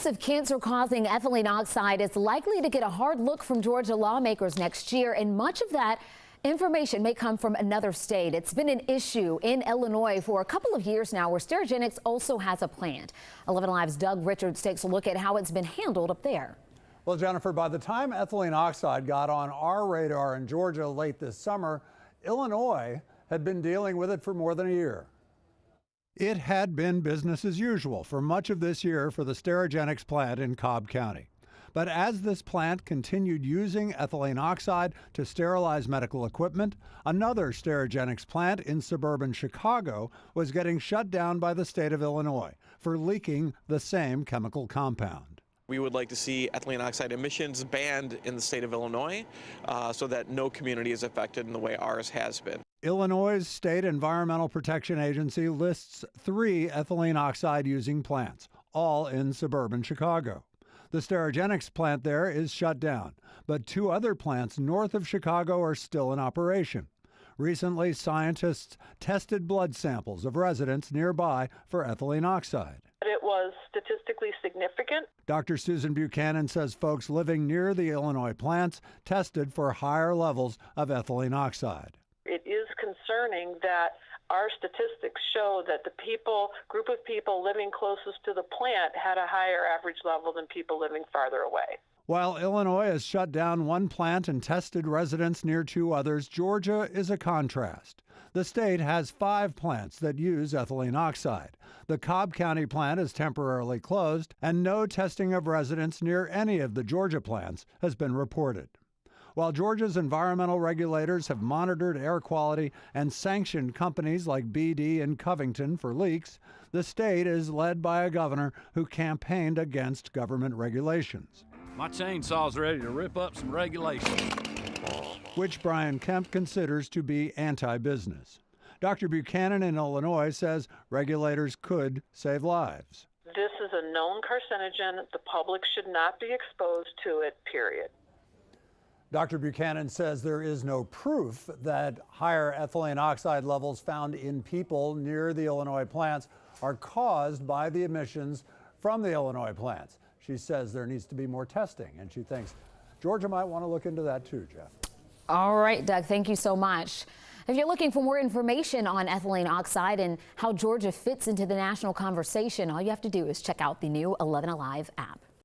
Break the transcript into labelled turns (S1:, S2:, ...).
S1: Of cancer-causing ethylene oxide is likely to get a hard look from Georgia lawmakers next year, and much of that information may come from another state. It's been an issue in Illinois for a couple of years now, where Sterigenics also has a plant. 11 Alive's Doug Richards takes a look at how it's been handled up there.
S2: Well, Jennifer, by the time ethylene oxide got on our radar in Georgia late this summer, Illinois had been dealing with it for more than a year. It had been business as usual for much of this year for the Sterigenics plant in Cobb County. But as this plant continued using ethylene oxide to sterilize medical equipment, another Sterigenics plant in suburban Chicago was getting shut down by the state of Illinois for leaking the same chemical compound.
S3: We would like to see ethylene oxide emissions banned in the state of Illinois so that no community is affected in the way ours has been.
S2: Illinois' State Environmental Protection Agency lists 3 ethylene oxide using plants, all in suburban Chicago. The Sterigenics plant there is shut down, but 2 other plants north of Chicago are still in operation. Recently, scientists tested blood samples of residents nearby for ethylene oxide.
S4: It was statistically significant.
S2: Dr. Susan Buchanan says folks living near the Illinois plants tested for higher levels of ethylene oxide.
S4: It is concerning that our statistics show that the group of people living closest to the plant had a higher average level than people living farther away.
S2: While Illinois has shut down 1 plant and tested residents near 2 others, Georgia is a contrast. The state has 5 plants that use ethylene oxide. The Cobb County plant is temporarily closed, and no testing of residents near any of the Georgia plants has been reported. While Georgia's environmental regulators have monitored air quality and sanctioned companies like BD and Covington for leaks, the state is led by a governor who campaigned against government regulations.
S5: My chainsaw's ready to rip up some regulations,
S2: which Brian Kemp considers to be anti-business. Dr. Buchanan in Illinois says regulators could save lives.
S4: This is a known carcinogen. The public should not be exposed to it, period.
S2: Dr. Buchanan says there is no proof that higher ethylene oxide levels found in people near the Illinois plants are caused by the emissions from the Illinois plants. She says there needs to be more testing, and she thinks Georgia might want to look into that too, Jeff.
S1: All right, Doug, thank you so much. If you're looking for more information on ethylene oxide and how Georgia fits into the national conversation, all you have to do is check out the new 11 Alive app.